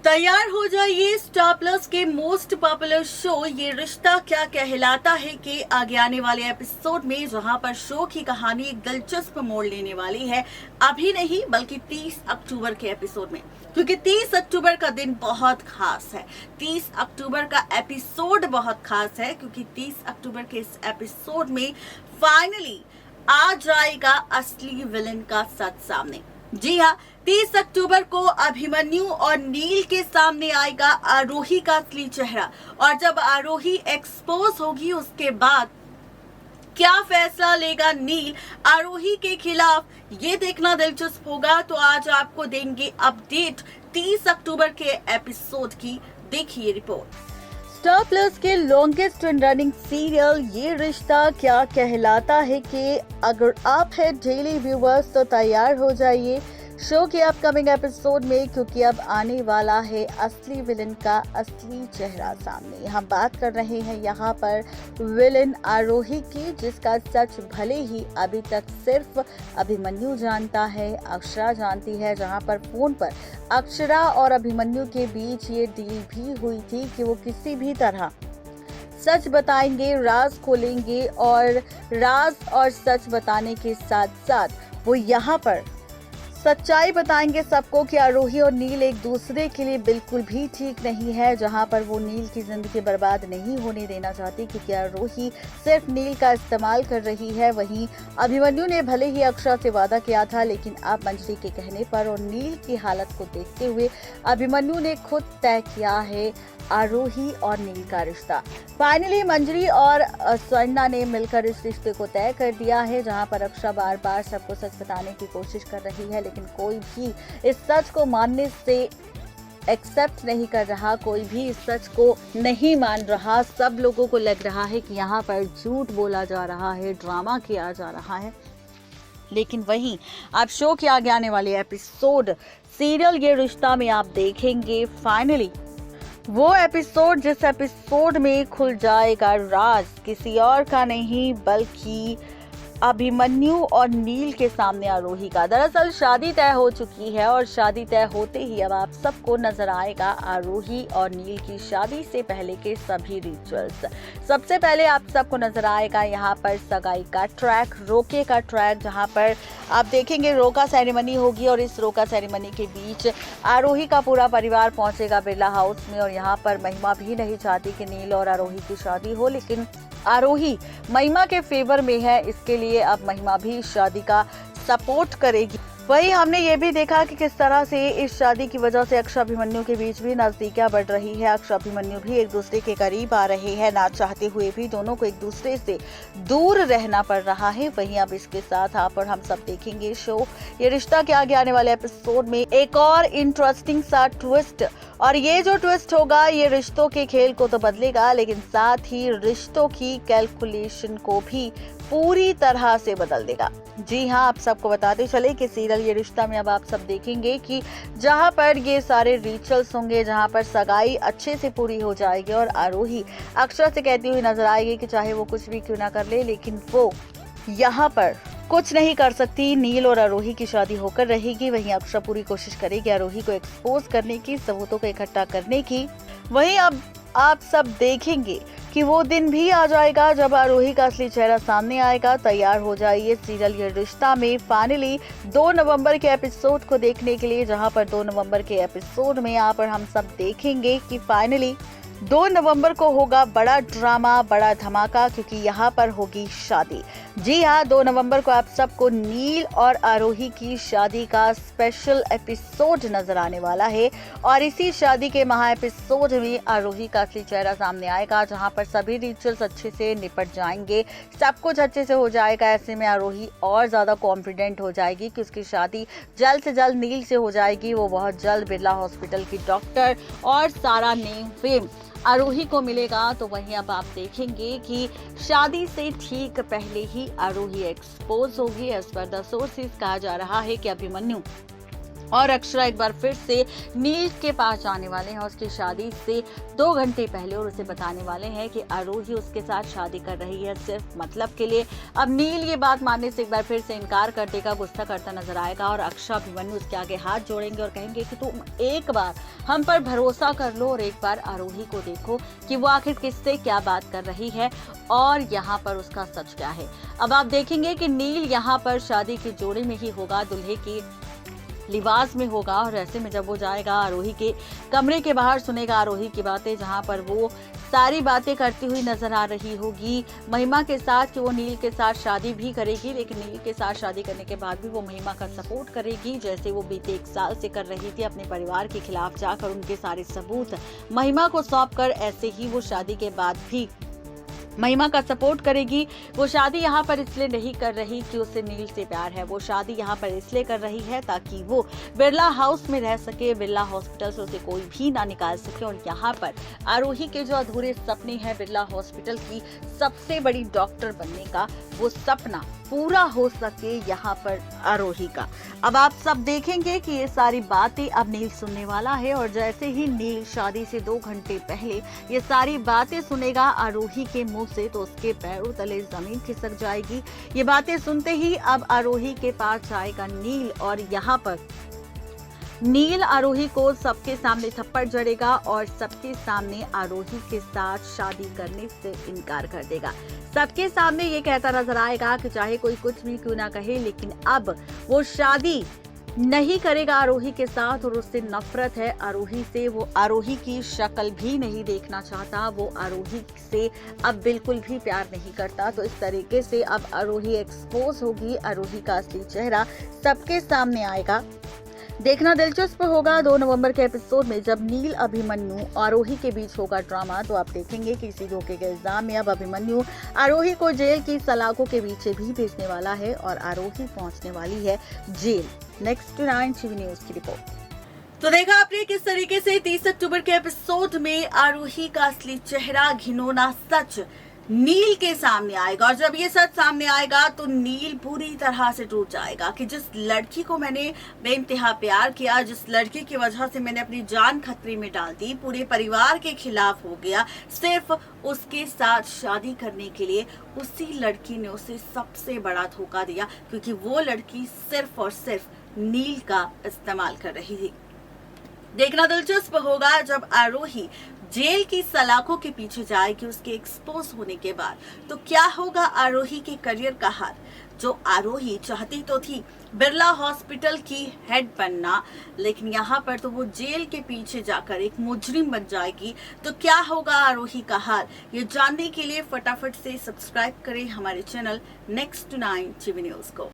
तैयार हो जाइए स्टार प्लस के मोस्ट पॉपुलर शो ये रिश्ता क्या कहलाता है के आगे आने वाले एपिसोड में, जहां पर शो की कहानी एक दिलचस्प मोड़ लेने वाली है। अभी नहीं बल्कि 30 अक्टूबर के एपिसोड में, क्योंकि 30 अक्टूबर का दिन बहुत खास है। 30 अक्टूबर का एपिसोड बहुत खास है क्योंकि 30 अक्टूबर के इस एपिसोड में फाइनली आ जाएगा असली विलन का सच सामने। जी हाँ, 30 अक्टूबर को अभिमन्यु और नील के सामने आएगा आरोही का असली चेहरा। और जब आरोही एक्सपोज होगी उसके बाद क्या फैसला लेगा नील आरोही के खिलाफ, ये देखना दिलचस्प होगा। तो आज आपको देंगे अपडेट 30 अक्टूबर के एपिसोड की। देखिए रिपोर्ट। स्टार प्लस के लॉन्गेस्ट रनिंग सीरियल ये रिश्ता क्या कहलाता है कि अगर आप है डेली व्यूवर्स तो तैयार हो जाइए शो के अपकमिंग एपिसोड में, क्योंकि अब आने वाला है असली विलन का असली चेहरा सामने। हम बात कर रहे हैं यहाँ पर विलन आरोही की, जिसका सच भले ही अभी तक सिर्फ अभिमन्यु जानता है, अक्षरा जानती है। जहाँ पर फोन पर अक्षरा और अभिमन्यु के बीच ये डील भी हुई थी कि वो किसी भी तरह सच बताएंगे, राज खोलेंगे और राज और सच बताने के साथ साथ वो यहाँ पर सच्चाई बताएंगे सबको कि आरोही और नील एक दूसरे के लिए बिल्कुल भी ठीक नहीं है। जहां पर वो नील की जिंदगी बर्बाद नहीं होने देना चाहती, क्योंकि आरोही सिर्फ नील का इस्तेमाल कर रही है। वहीं अभिमन्यु ने भले ही अक्षरा से वादा किया था, लेकिन अब मंजरी के कहने पर और नील की हालत को देखते हुए अभिमन्यु ने खुद तय किया है आरोही और नील का रिश्ता। फाइनली मंजरी और स्वर्णा ने मिलकर इस रिश्ते को तय कर दिया है। जहां पर अक्षरा बार बार सबको सच बताने की कोशिश कर रही है, लेकिन कोई भी इस सच को मानने से एक्सेप्ट नहीं कर रहा, कोई भी इस सच को नहीं मान रहा। सब लोगों को लग रहा है कि यहाँ पर झूठ बोला जा रहा है, ड्रामा किया जा रहा है। लेकिन वहीं आप शो के आगे आने वाले एपिसोड सीरियल ये रिश्ता में आप देखेंगे फाइनली वो एपिसोड जिस एपिसोड में खुल जाएगा राज किसी और का नहीं बल्कि अभिमन्यु और नील के सामने आरोही का। दरअसल शादी तय हो चुकी है और शादी तय होते ही अब आप सबको नजर आएगा आरोही और नील की शादी से पहले के सभी रिचुअल्स। सबसे पहले आप सबको नजर आएगा यहाँ पर सगाई का ट्रैक, रोके का ट्रैक, जहाँ पर आप देखेंगे रोका सेरेमनी होगी और इस रोका सेरेमनी के बीच आरोही का पूरा परिवार पहुंचेगा बिरला हाउस में। और यहाँ पर महिमा भी नहीं चाहती कि नील और आरोही की शादी हो, लेकिन आरोही महिमा के फेवर में है, इसके लिए अब महिमा भी शादी का सपोर्ट करेगी। वहीं हमने ये भी देखा कि किस तरह से इस शादी की वजह से अक्षरा अभिमन्यु के बीच भी नजदीकियां बढ़ रही है। अक्षरा अभिमन्यु भी एक दूसरे के करीब आ रहे हैं, ना चाहते हुए भी दोनों को एक दूसरे से दूर रहना पड़ रहा है। वहीं अब इसके साथ आप और हम सब देखेंगे शो ये रिश्ता के आगे आने वाले एपिसोड में एक और इंटरेस्टिंग सा ट्विस्ट। और ये जो ट्विस्ट होगा ये रिश्तों के खेल को तो बदलेगा, लेकिन साथ ही रिश्तों की कैलकुलेशन को भी पूरी तरह से बदल देगा। जी हाँ, आप सबको बताते चले कि सीरियल ये रिश्ता में अब आप सब देखेंगे कि जहाँ पर ये सारे रिचुअल्स होंगे, जहाँ पर सगाई अच्छे से पूरी हो जाएगी और आरोही अक्षरा से कहती हुई नजर आएगी कि चाहे वो कुछ भी क्यों ना कर ले, लेकिन वो यहाँ पर कुछ नहीं कर सकती। नील और आरोही की शादी होकर रहेगी। वहीं अक्षरा पूरी कोशिश करेगी आरोही को एक्सपोज करने की, सबूतों को इकट्ठा करने की। वहीं अब आप सब देखेंगे कि वो दिन भी आ जाएगा जब आरोही का असली चेहरा सामने आएगा। तैयार हो जाइए सीरियल ये रिश्ता में फाइनली 2 नवंबर के एपिसोड को देखने के लिए, जहां पर 2 नवंबर के एपिसोड में यहाँ पर हम सब देखेंगे कि फाइनली 2 नवंबर को होगा बड़ा ड्रामा, बड़ा धमाका, क्योंकि यहाँ पर होगी शादी। जी हाँ, 2 नवंबर को आप सबको नील और आरोही की शादी का स्पेशल एपिसोड नजर आने वाला है। और इसी शादी के महा एपिसोड में आरोही का असली चेहरा सामने आएगा, जहाँ पर सभी रिचुअल्स अच्छे से निपट जाएंगे, सब कुछ अच्छे से हो जाएगा। ऐसे में आरोही और ज्यादा कॉन्फिडेंट हो जाएगी कि उसकी शादी जल्द से जल्द नील से हो जाएगी। वो बहुत जल्द बिरला हॉस्पिटल की डॉक्टर और सारा नेम फेम आरोही को मिलेगा। तो वहीं अब आप देखेंगे कि शादी से ठीक पहले ही आरोही एक्सपोज होगी। एज पर द सोर्सेज कहा जा रहा है कि अभिमन्यु और अक्षरा एक बार फिर से नील के पास जाने वाले हैं उसकी शादी से 2 घंटे पहले और उसे बताने वाले हैं कि आरोही उसके साथ शादी कर रही है सिर्फ मतलब के लिए। अब नील ये बात मानने से एक बार फिर से इनकार कर देगा, गुस्सा करता नजर आएगा और अक्षरा अभिमन्यु उसके आगे हाथ जोड़ेंगे और कहेंगे कि तुम एक बार हम पर भरोसा कर लो और एक बार आरोही को देखो कि वो आखिर किससे क्या बात कर रही है और यहाँ पर उसका सच क्या है। अब आप देखेंगे कि नील यहाँ पर शादी की जोड़ी में ही होगा, दुल्हे की लिबास में होगा और ऐसे में जब वो जाएगा आरोही के कमरे के बाहर सुनेगा आरोही की बातें, जहां पर वो सारी बातें करती हुई नजर आ रही होगी महिमा के साथ कि वो नील के साथ शादी भी करेगी, लेकिन नील के साथ शादी करने के बाद भी वो महिमा का सपोर्ट करेगी जैसे वो बीते 1 साल से कर रही थी, अपने परिवार के खिलाफ जाकर उनके सारे सबूत महिमा को सौंप कर ऐसे ही वो शादी के बाद भी महिमा का सपोर्ट करेगी। वो शादी यहाँ पर इसलिए नहीं कर रही कि उसे नील से प्यार है, वो शादी यहाँ पर इसलिए कर रही है ताकि वो बिरला हाउस में रह सके, बिरला हॉस्पिटल से उसे कोई भी ना निकाल सके और यहाँ पर आरोही के जो अधूरे सपने हैं बिरला हॉस्पिटल की सबसे बड़ी डॉक्टर बनने का, वो सपना पूरा हो सके यहाँ पर आरोही का। अब आप सब देखेंगे कि ये सारी बातें अब नील सुनने वाला है और जैसे ही नील शादी से 2 घंटे पहले ये सारी बातें सुनेगा आरोही के मुंह से तो उसके पैरों तले जमीन खिसक जाएगी। ये बातें सुनते ही अब आरोही के पास जाएगा नील और यहाँ पर नील आरोही को सबके सामने थप्पड़ जड़ेगा और सबके सामने आरोही के साथ शादी करने से इनकार कर देगा। सबके सामने ये कहता नजर आएगा कि चाहे कोई कुछ भी क्यों ना कहे, लेकिन अब वो शादी नहीं करेगा आरोही के साथ और उससे नफरत है आरोही से। वो आरोही की शक्ल भी नहीं देखना चाहता, वो आरोही से अब बिल्कुल भी प्यार नहीं करता। तो इस तरीके से अब आरोही एक्सपोज होगी, आरोही का असली चेहरा सबके सामने आएगा। देखना दिलचस्प होगा 2 नवंबर के एपिसोड में जब नील अभिमन्यु आरोही के बीच होगा ड्रामा। तो आप देखेंगे कि इसी धोखे के इल्जाम में अब अभिमन्यु आरोही को जेल की सलाखों के पीछे भी भेजने वाला है और आरोही पहुंचने वाली है जेल। नेक्स्ट 9 टीवी न्यूज की रिपोर्ट। तो देखा आपने किस तरीके से 30 अक्टूबर के एपिसोड में आरोही का असली चेहरा, घिनौना सच नील के सामने आएगा और जब ये सच सामने आएगा तो नील पूरी तरह से टूट जाएगा कि जिस लड़की को मैंने बेइंतहा प्यार किया, जिस लड़की की वजह से मैंने अपनी जान खतरे में डाल दी, पूरे परिवार के खिलाफ हो गया सिर्फ उसके साथ शादी करने के लिए, उसी लड़की ने उसे सबसे बड़ा धोखा दिया क्योंकि वो लड़की सिर्फ और सिर्फ नील का इस्तेमाल कर रही थी। देखना दिलचस्प होगा जब आरोही जेल की सलाखों के पीछे जाएगी उसके एक्सपोज होने के बाद, तो क्या होगा आरोही के करियर का हाल। जो आरोही चाहती तो थी बिरला हॉस्पिटल की हेड बनना, लेकिन यहाँ पर तो वो जेल के पीछे जाकर एक मुजरिम बन जाएगी। तो क्या होगा आरोही का हाल, ये जानने के लिए फटाफट से सब्सक्राइब करें हमारे चैनल नेक्स्ट 9 टीवी न्यूज को।